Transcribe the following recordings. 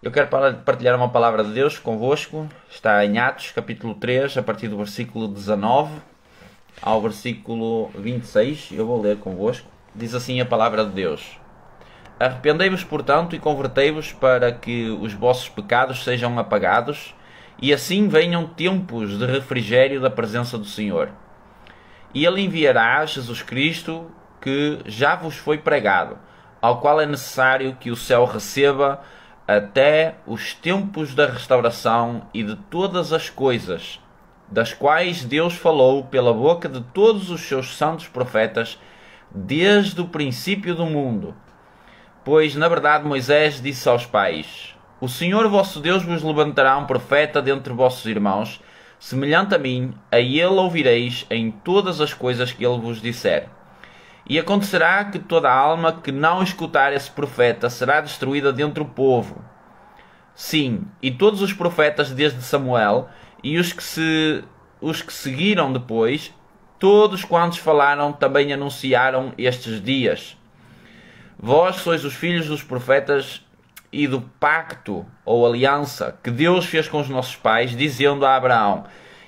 Eu quero partilhar uma palavra de Deus convosco. Está em Atos, capítulo 3, a partir do versículo 19 ao versículo 26. Eu vou ler convosco. Diz assim a palavra de Deus: Arrependei-vos, portanto, e convertei-vos para que os vossos pecados sejam apagados, e assim venham tempos de refrigério da presença do Senhor. E Ele enviará Jesus Cristo, que já vos foi pregado, ao qual é necessário que o céu receba até os tempos da restauração e de todas as coisas, das quais Deus falou pela boca de todos os seus santos profetas, desde o princípio do mundo. Pois, na verdade, Moisés disse aos pais: O Senhor vosso Deus vos levantará um profeta dentre vossos irmãos, semelhante a mim, a ele ouvireis em todas as coisas que ele vos disser. E acontecerá que toda a alma que não escutar esse profeta será destruída dentre o povo. Sim, e todos os profetas desde Samuel, e os que seguiram depois, todos quantos falaram também anunciaram estes dias. Vós sois os filhos dos profetas e do pacto ou aliança que Deus fez com os nossos pais, dizendo a Abraão: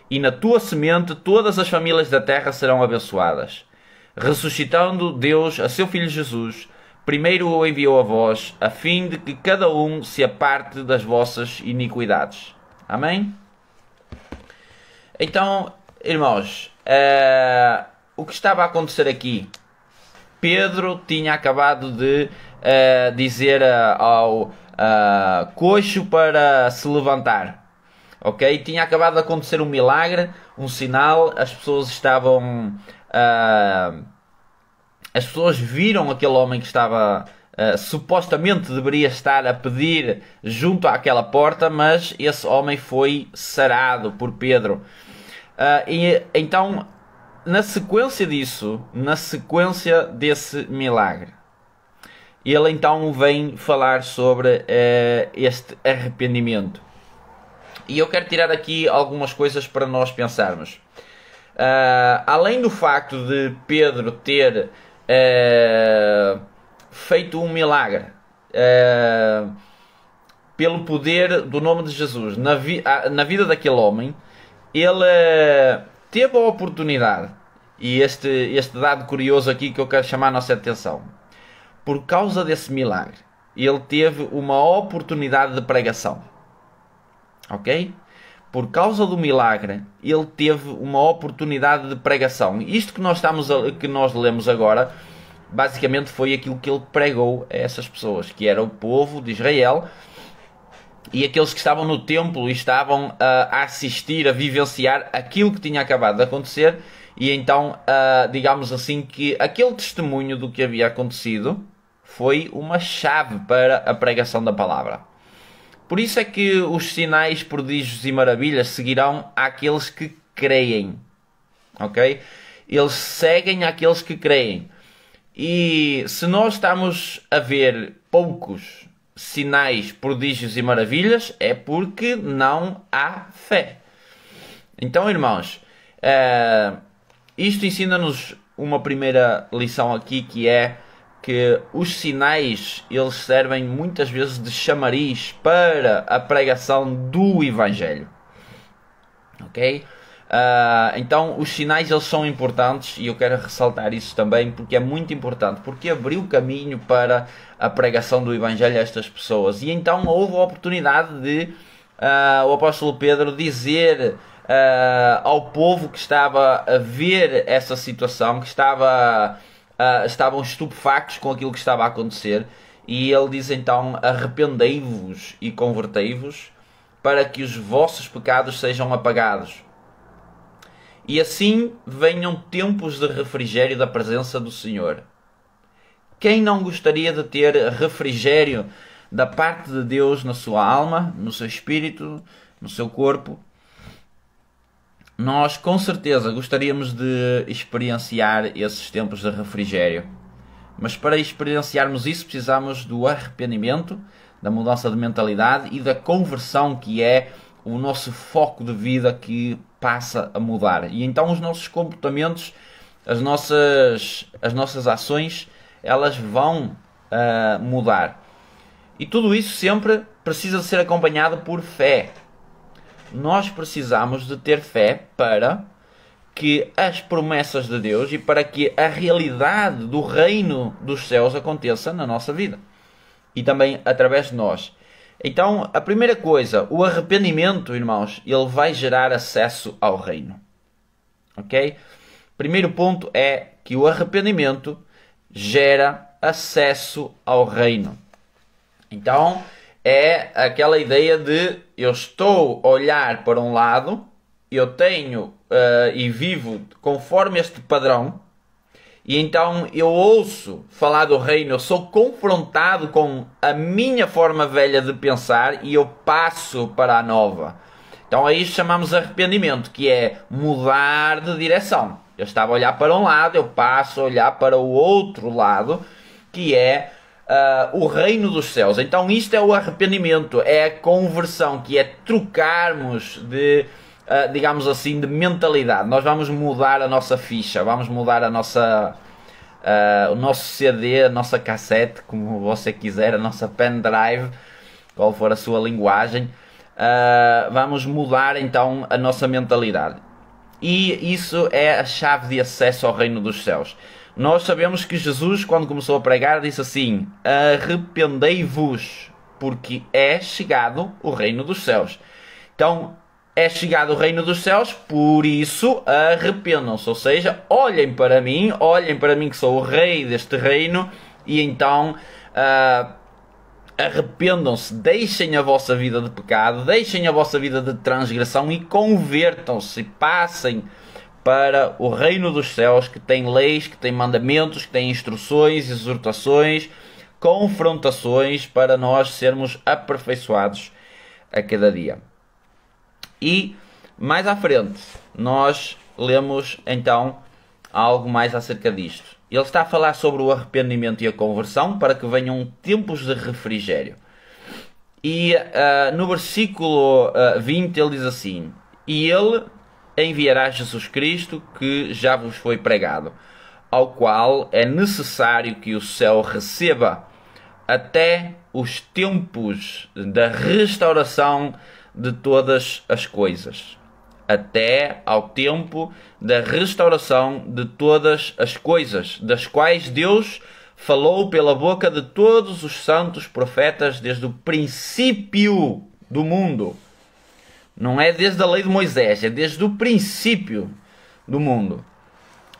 E na tua semente todas as famílias da terra serão abençoadas. Ressuscitando Deus a seu Filho Jesus, primeiro o enviou a vós, a fim de que cada um se aparte das vossas iniquidades. Amém? Então, irmãos, o que estava a acontecer aqui? Pedro tinha acabado de dizer ao coxo para se levantar. Ok? Tinha acabado de acontecer um milagre, um sinal. As pessoas estavam... as pessoas viram aquele homem que estava... supostamente deveria estar a pedir junto àquela porta, mas esse homem foi sarado por Pedro. Então, na sequência disso, na sequência desse milagre, ele então vem falar sobre este arrependimento. E eu quero tirar aqui algumas coisas para nós pensarmos. Além do facto de Pedro ter feito um milagre pelo poder do nome de Jesus na vida daquele homem, ele teve a oportunidade, e este dado curioso aqui que eu quero chamar a nossa atenção: por causa desse milagre, ele teve uma oportunidade de pregação. Ok? Por causa do milagre, ele teve uma oportunidade de pregação. Isto que nós lemos agora, basicamente foi aquilo que ele pregou a essas pessoas, que era o povo de Israel, e aqueles que estavam no templo e estavam a assistir, a vivenciar aquilo que tinha acabado de acontecer. E então, digamos assim, que aquele testemunho do que havia acontecido foi uma chave para a pregação da palavra. Por isso é que os sinais, prodígios e maravilhas seguirão àqueles que creem. Ok? Eles seguem àqueles que creem. E se nós estamos a ver poucos sinais, prodígios e maravilhas, é porque não há fé. Então, irmãos, isto ensina-nos uma primeira lição aqui, que é que os sinais, eles servem muitas vezes de chamariz para a pregação do Evangelho. Ok? Então os sinais, eles são importantes, e eu quero ressaltar isso também porque é muito importante, porque abriu caminho para a pregação do Evangelho a estas pessoas. E então houve a oportunidade de o apóstolo Pedro dizer ao povo que estava a ver essa situação, que estavam estupefactos com aquilo que estava a acontecer, e ele diz então: arrependei-vos e convertei-vos para que os vossos pecados sejam apagados, e assim venham tempos de refrigério da presença do Senhor. Quem não gostaria de ter refrigério da parte de Deus na sua alma, no seu espírito, no seu corpo? Nós com certeza gostaríamos de experienciar esses tempos de refrigério. Mas para experienciarmos isso, precisamos do arrependimento, da mudança de mentalidade e da conversão, que é o nosso foco de vida que passa a mudar. E então os nossos comportamentos, as nossas ações, elas vão mudar. E tudo isso sempre precisa de ser acompanhado por fé. Nós precisamos de ter fé para que as promessas de Deus e para que a realidade do reino dos céus aconteça na nossa vida. E também através de nós. Então, a primeira coisa, o arrependimento, irmãos, ele vai gerar acesso ao reino. Ok? Primeiro ponto é que o arrependimento gera acesso ao reino. Então, é aquela ideia de eu estou a olhar para um lado, eu tenho e vivo conforme este padrão, e então eu ouço falar do reino, eu sou confrontado com a minha forma velha de pensar e eu passo para a nova. Então aí chamamos arrependimento, que é mudar de direção. Eu estava a olhar para um lado, eu passo a olhar para o outro lado, que é o reino dos céus. Então isto é o arrependimento, é a conversão, que é trocarmos de, digamos assim, de mentalidade. Nós vamos mudar a nossa ficha, vamos mudar a nossa, o nosso CD, a nossa cassete, como você quiser, a nossa pendrive, qual for a sua linguagem. Vamos mudar então a nossa mentalidade. E isso é a chave de acesso ao reino dos céus. Nós sabemos que Jesus, quando começou a pregar, disse assim: arrependei-vos, porque é chegado o reino dos céus. Então, é chegado o reino dos céus, por isso arrependam-se. Ou seja, olhem para mim que sou o rei deste reino, e então arrependam-se, deixem a vossa vida de pecado, deixem a vossa vida de transgressão e convertam-se, e passem para o reino dos céus, que tem leis, que tem mandamentos, que tem instruções, exortações, confrontações, para nós sermos aperfeiçoados a cada dia. E mais à frente nós lemos então algo mais acerca disto. Ele está a falar sobre o arrependimento e a conversão, para que venham tempos de refrigério. E no versículo 20 ele diz assim: e ele enviará Jesus Cristo, que já vos foi pregado, ao qual é necessário que o céu receba até os tempos da restauração de todas as coisas. Até ao tempo da restauração de todas as coisas, das quais Deus falou pela boca de todos os santos profetas desde o princípio do mundo. Não é desde a lei de Moisés, é desde o princípio do mundo.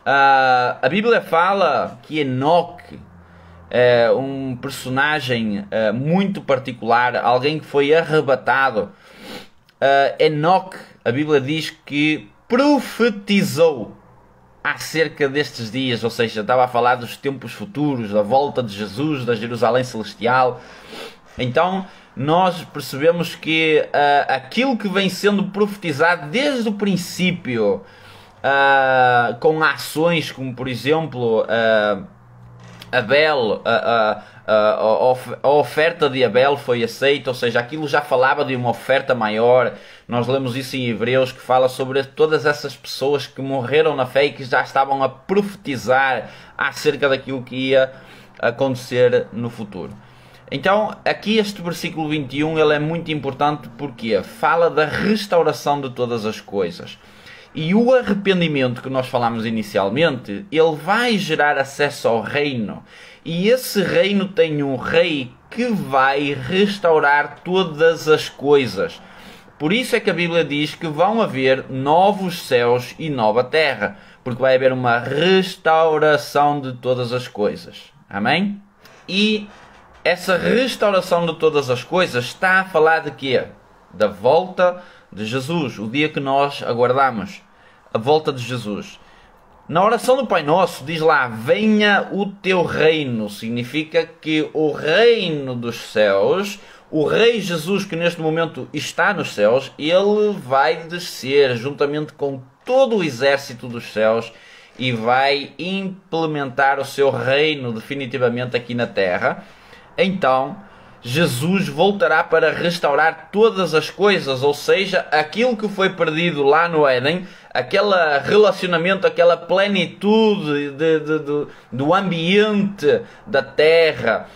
A Bíblia fala que Enoque é um personagem muito particular, alguém que foi arrebatado. Enoque, a Bíblia diz que profetizou acerca destes dias, ou seja, estava a falar dos tempos futuros, da volta de Jesus, da Jerusalém Celestial. Então, nós percebemos que aquilo que vem sendo profetizado desde o princípio, com ações como, por exemplo, Abel, a oferta de Abel foi aceita, ou seja, aquilo já falava de uma oferta maior. Nós lemos isso em Hebreus, que fala sobre todas essas pessoas que morreram na fé e que já estavam a profetizar acerca daquilo que ia acontecer no futuro. Então, aqui este versículo 21 ele é muito importante porque fala da restauração de todas as coisas. E o arrependimento que nós falamos inicialmente, ele vai gerar acesso ao reino. E esse reino tem um rei que vai restaurar todas as coisas. Por isso é que a Bíblia diz que vão haver novos céus e nova terra. Porque vai haver uma restauração de todas as coisas. Amém? E essa restauração de todas as coisas está a falar de quê? Da volta de Jesus, o dia que nós aguardamos, a volta de Jesus. Na oração do Pai Nosso diz lá: venha o teu reino. Significa que o reino dos céus, o Rei Jesus que neste momento está nos céus, ele vai descer juntamente com todo o exército dos céus e vai implementar o seu reino definitivamente aqui na terra. Então, Jesus voltará para restaurar todas as coisas, ou seja, aquilo que foi perdido lá no Éden, aquele relacionamento, aquela plenitude do ambiente da terra,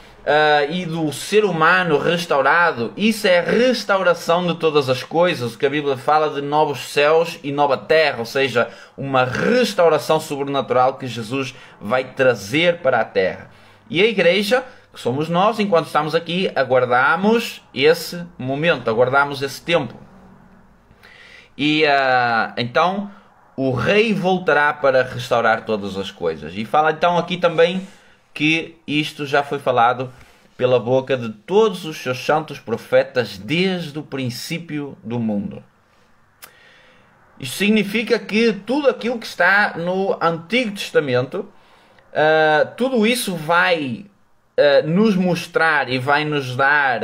e do ser humano restaurado, isso é a restauração de todas as coisas, o que a Bíblia fala de novos céus e nova terra, ou seja, uma restauração sobrenatural que Jesus vai trazer para a terra. E a igreja, que somos nós, enquanto estamos aqui, aguardamos esse momento, aguardamos esse tempo. E então o rei voltará para restaurar todas as coisas. E fala então aqui também que isto já foi falado pela boca de todos os seus santos profetas desde o princípio do mundo. Isto significa que tudo aquilo que está no Antigo Testamento, tudo isso vai nos mostrar e vai nos dar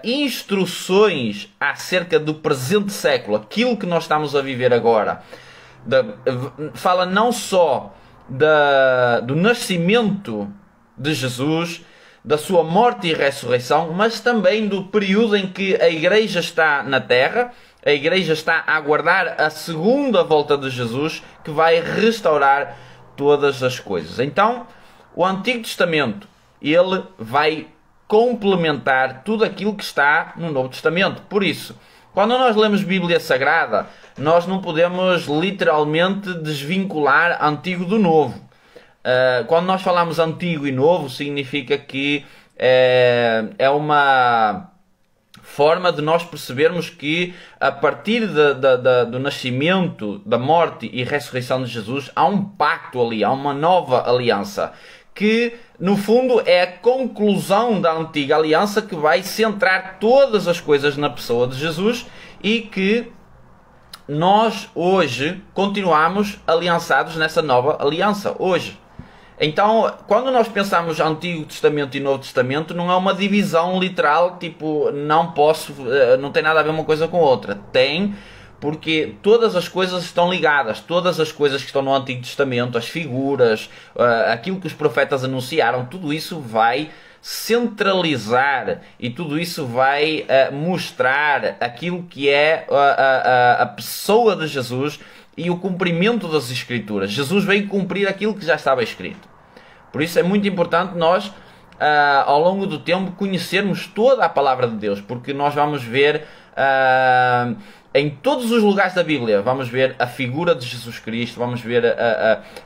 instruções acerca do presente século, aquilo que nós estamos a viver agora. Fala não só do nascimento de Jesus, da sua morte e ressurreição, mas também do período em que a igreja está na terra, a igreja está a aguardar a segunda volta de Jesus, que vai restaurar todas as coisas. Então, o Antigo Testamento, ele vai complementar tudo aquilo que está no Novo Testamento. Por isso, quando nós lemos Bíblia Sagrada, nós não podemos literalmente desvincular Antigo do Novo. Quando nós falamos Antigo e Novo, significa que é uma forma de nós percebermos que a partir do nascimento, da morte e ressurreição de Jesus, há um pacto ali, há uma nova aliança, que no fundo é a conclusão da antiga aliança, que vai centrar todas as coisas na pessoa de Jesus, e que nós hoje continuamos aliançados nessa nova aliança, hoje. Então, quando nós pensamos Antigo Testamento e Novo Testamento, não é uma divisão literal, tipo, não tem nada a ver uma coisa com outra. Tem, porque todas as coisas estão ligadas, todas as coisas que estão no Antigo Testamento, as figuras, aquilo que os profetas anunciaram, tudo isso vai centralizar e tudo isso vai mostrar aquilo que é a pessoa de Jesus e o cumprimento das Escrituras. Jesus veio cumprir aquilo que já estava escrito. Por isso é muito importante nós, ao longo do tempo, conhecermos toda a Palavra de Deus, porque nós vamos ver em todos os lugares da Bíblia, vamos ver a figura de Jesus Cristo, vamos ver,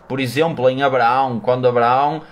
por exemplo, em Abraão, quando Abraão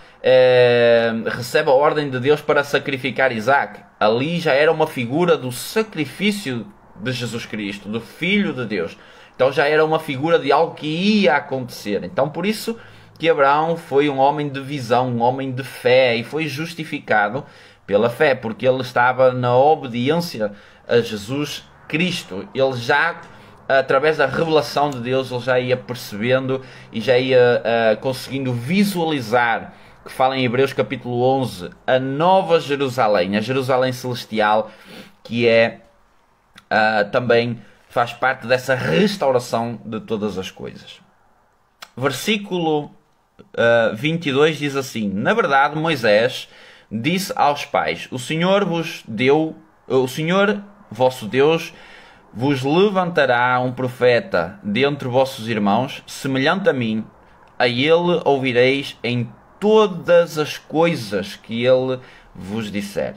recebe a ordem de Deus para sacrificar Isaac. Ali já era uma figura do sacrifício de Jesus Cristo, do Filho de Deus. Então já era uma figura de algo que ia acontecer. Então por isso que Abraão foi um homem de visão, um homem de fé, e foi justificado pela fé, porque ele estava na obediência a Jesus Cristo. Ele já, através da revelação de Deus, ele já ia percebendo e já ia conseguindo visualizar, que fala em Hebreus capítulo 11, a nova Jerusalém, a Jerusalém celestial, que também faz parte dessa restauração de todas as coisas. Versículo 22 diz assim: na verdade, Moisés disse aos pais: o Senhor vosso Deus vos levantará um profeta dentre vossos irmãos, semelhante a mim. A ele ouvireis em todas as coisas que ele vos disser.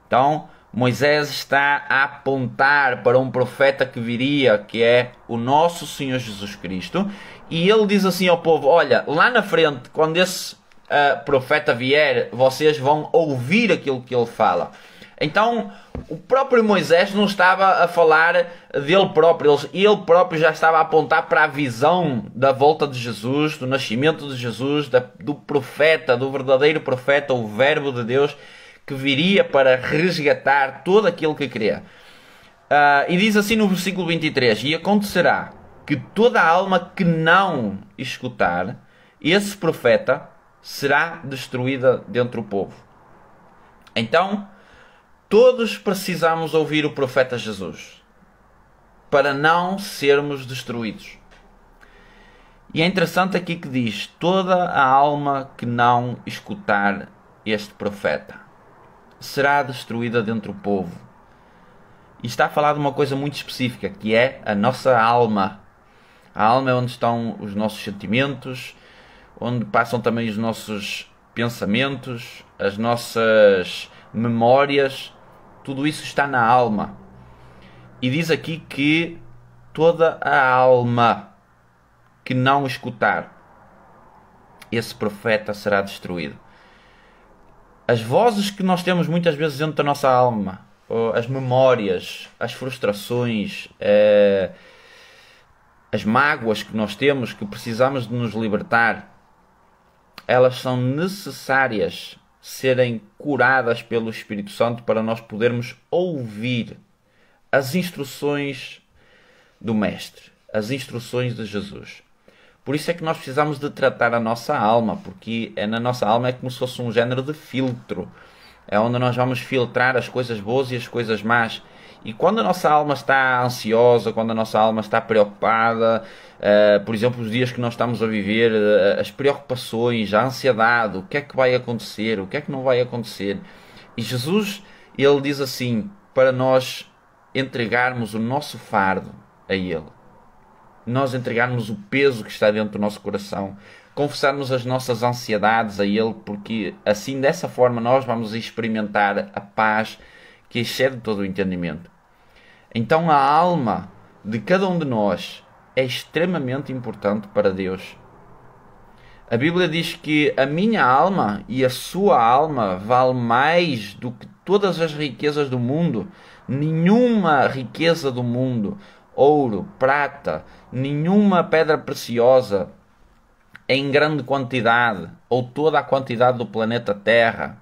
Então, Moisés está a apontar para um profeta que viria, que é o nosso Senhor Jesus Cristo, e ele diz assim ao povo: olha, lá na frente, quando esse profeta vier, vocês vão ouvir aquilo que ele fala. Então, o próprio Moisés não estava a falar dele próprio, ele próprio já estava a apontar para a visão da volta de Jesus, do nascimento de Jesus, do profeta, do verdadeiro profeta, o Verbo de Deus, que viria para resgatar todo aquilo que queria. E diz assim no versículo 23: e acontecerá que toda a alma que não escutar esse profeta será destruída dentre o povo. Então, todos precisamos ouvir o profeta Jesus para não sermos destruídos. E é interessante aqui que diz: toda a alma que não escutar este profeta será destruída dentre o povo. E está a falar de uma coisa muito específica, que é a nossa alma. A alma é onde estão os nossos sentimentos, onde passam também os nossos pensamentos, as nossas memórias, tudo isso está na alma. E diz aqui que toda a alma que não escutar esse profeta será destruído. As vozes que nós temos muitas vezes dentro da nossa alma, as memórias, as frustrações, as mágoas que nós temos, que precisamos de nos libertar, elas são necessárias serem curadas pelo Espírito Santo para nós podermos ouvir as instruções do Mestre, as instruções de Jesus. Por isso é que nós precisamos de tratar a nossa alma, porque na nossa alma é como se fosse um género de filtro. É onde nós vamos filtrar as coisas boas e as coisas más. E quando a nossa alma está ansiosa, quando a nossa alma está preocupada, por exemplo, os dias que nós estamos a viver, as preocupações, a ansiedade, o que é que vai acontecer, o que é que não vai acontecer. E Jesus, ele diz assim, para nós entregarmos o nosso fardo a Ele. Nós entregarmos o peso que está dentro do nosso coração, confessarmos as nossas ansiedades a Ele, porque assim, dessa forma, nós vamos experimentar a paz que excede todo o entendimento. Então a alma de cada um de nós é extremamente importante para Deus. A Bíblia diz que a minha alma e a sua alma vale mais do que todas as riquezas do mundo. Nenhuma riqueza do mundo, ouro, prata, nenhuma pedra preciosa em grande quantidade, ou toda a quantidade do planeta Terra,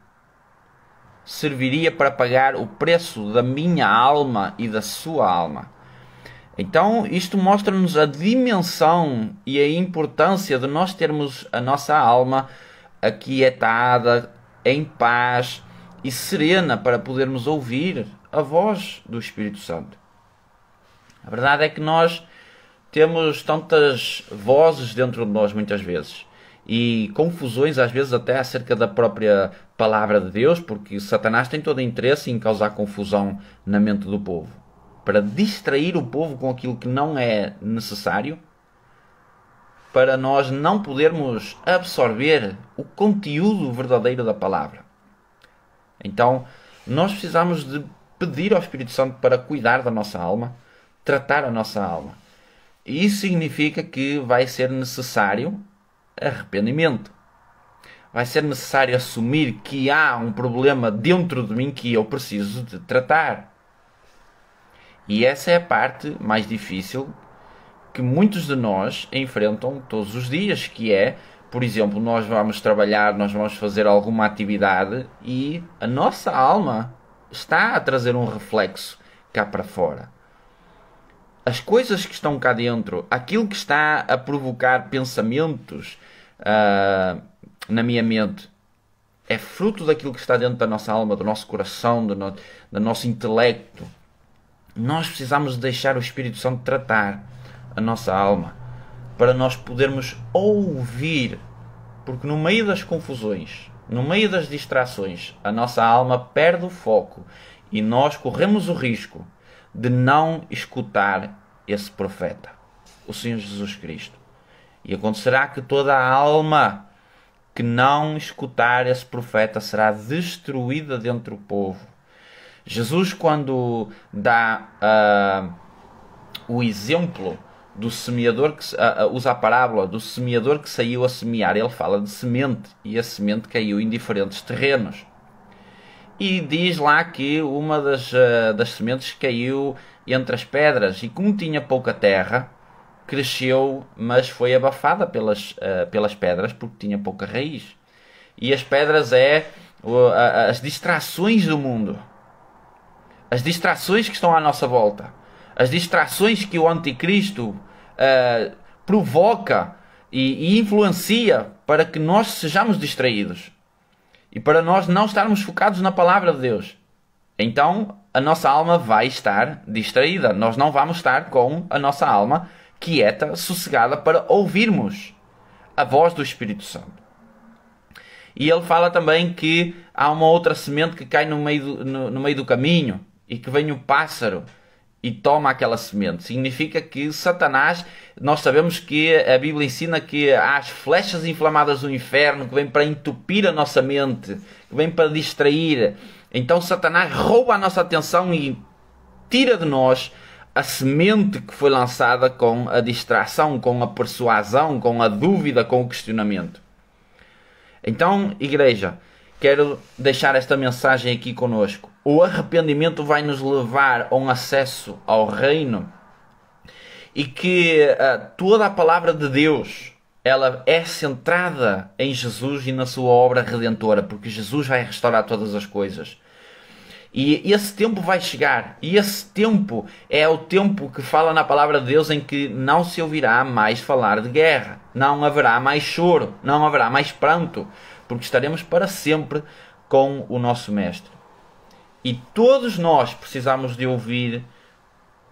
serviria para pagar o preço da minha alma e da sua alma. Então, isto mostra-nos a dimensão e a importância de nós termos a nossa alma aquietada, em paz e serena para podermos ouvir a voz do Espírito Santo. A verdade é que nós temos tantas vozes dentro de nós muitas vezes e confusões às vezes até acerca da própria palavra de Deus, porque Satanás tem todo o interesse em causar confusão na mente do povo, para distrair o povo com aquilo que não é necessário, para nós não podermos absorver o conteúdo verdadeiro da palavra. Então, nós precisamos de pedir ao Espírito Santo para cuidar da nossa alma, tratar a nossa alma. E isso significa que vai ser necessário arrependimento. Vai ser necessário assumir que há um problema dentro de mim que eu preciso de tratar. E essa é a parte mais difícil que muitos de nós enfrentam todos os dias, que é, por exemplo, nós vamos trabalhar, nós vamos fazer alguma atividade e a nossa alma está a trazer um reflexo cá para fora. As coisas que estão cá dentro, aquilo que está a provocar pensamentos na minha mente, é fruto daquilo que está dentro da nossa alma, do nosso coração, do nosso intelecto. Nós precisamos deixar o Espírito Santo tratar a nossa alma, para nós podermos ouvir, porque no meio das confusões, no meio das distrações, a nossa alma perde o foco e nós corremos o risco de não escutar esse profeta, o Senhor Jesus Cristo. E acontecerá que toda a alma que não escutar esse profeta será destruída dentro do povo. Jesus, quando dá o exemplo do semeador, usa a parábola do semeador que saiu a semear, ele fala de semente, e a semente caiu em diferentes terrenos. E diz lá que uma das sementes caiu entre as pedras, e como tinha pouca terra, cresceu, mas foi abafada pelas pedras, porque tinha pouca raiz. E as pedras as distrações do mundo, as distrações que estão à nossa volta, as distrações que o anticristo provoca e influencia para que nós sejamos distraídos e para nós não estarmos focados na palavra de Deus. Então a nossa alma vai estar distraída. Nós não vamos estar com a nossa alma quieta, sossegada, para ouvirmos a voz do Espírito Santo. E ele fala também que há uma outra semente que cai no meio do caminho e que vem o pássaro e toma aquela semente. Significa que Satanás, nós sabemos que a Bíblia ensina que há as flechas inflamadas do inferno que vêm para entupir a nossa mente, que vêm para distrair. Então Satanás rouba a nossa atenção e tira de nós a semente que foi lançada com a distração, com a persuasão, com a dúvida, com o questionamento. Então, igreja, quero deixar esta mensagem aqui conosco. O arrependimento vai nos levar a um acesso ao reino e que toda a palavra de Deus, ela é centrada em Jesus e na sua obra redentora, porque Jesus vai restaurar todas as coisas. E esse tempo vai chegar, e esse tempo é o tempo que fala na palavra de Deus em que não se ouvirá mais falar de guerra, não haverá mais choro, não haverá mais pranto, porque estaremos para sempre com o nosso Mestre. E todos nós precisamos de ouvir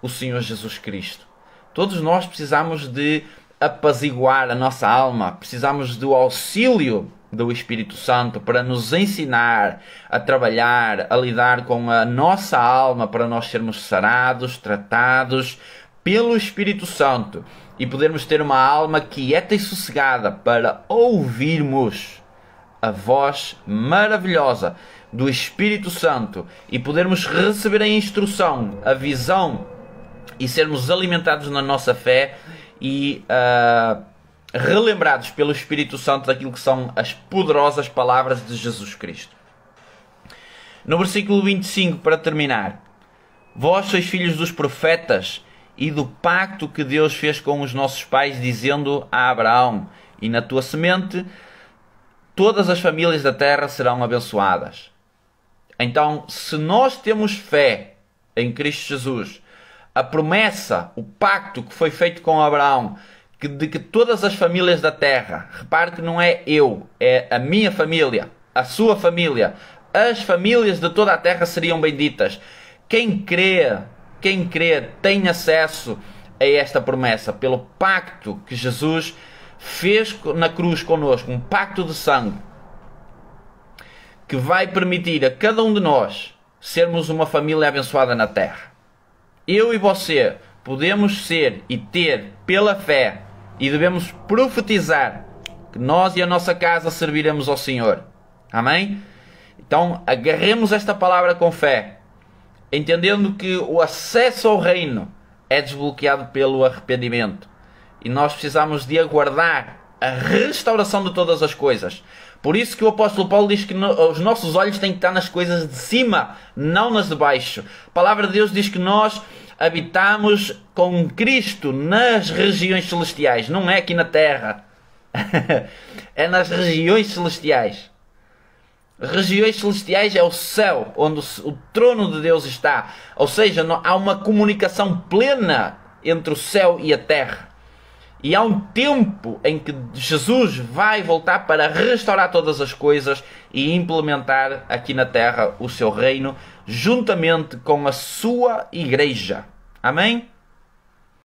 o Senhor Jesus Cristo. Todos nós precisamos de apaziguar a nossa alma, precisamos do auxílio do Espírito Santo para nos ensinar a trabalhar, a lidar com a nossa alma, para nós sermos sarados, tratados pelo Espírito Santo e podermos ter uma alma quieta e sossegada para ouvirmos a voz maravilhosa do Espírito Santo e podermos receber a instrução, a visão e sermos alimentados na nossa fé e relembrados pelo Espírito Santo daquilo que são as poderosas palavras de Jesus Cristo. No versículo 25, para terminar: vós sois filhos dos profetas e do pacto que Deus fez com os nossos pais, dizendo a Abraão: e na tua semente todas as famílias da terra serão abençoadas. Então, se nós temos fé em Cristo Jesus, a promessa, o pacto que foi feito com Abraão, de que todas as famílias da terra, repare que não é eu, é a minha família, a sua família, as famílias de toda a terra seriam benditas. Quem crê tem acesso a esta promessa, pelo pacto que Jesus fez na cruz connosco, um pacto de sangue, que vai permitir a cada um de nós sermos uma família abençoada na terra. Eu e você podemos ser e ter pela fé, e devemos profetizar que nós e a nossa casa serviremos ao Senhor. Amém? Então agarremos esta palavra com fé, entendendo que o acesso ao reino é desbloqueado pelo arrependimento. E nós precisamos de aguardar a restauração de todas as coisas. Por isso que o apóstolo Paulo diz que os nossos olhos têm que estar nas coisas de cima, não nas de baixo. A palavra de Deus diz que nós habitamos com Cristo nas regiões celestiais. Não é aqui na terra. É nas regiões celestiais. As regiões celestiais é o céu, onde o trono de Deus está. Ou seja, há uma comunicação plena entre o céu e a terra. E há um tempo em que Jesus vai voltar para restaurar todas as coisas e implementar aqui na terra o seu reino, juntamente com a sua igreja. Amém?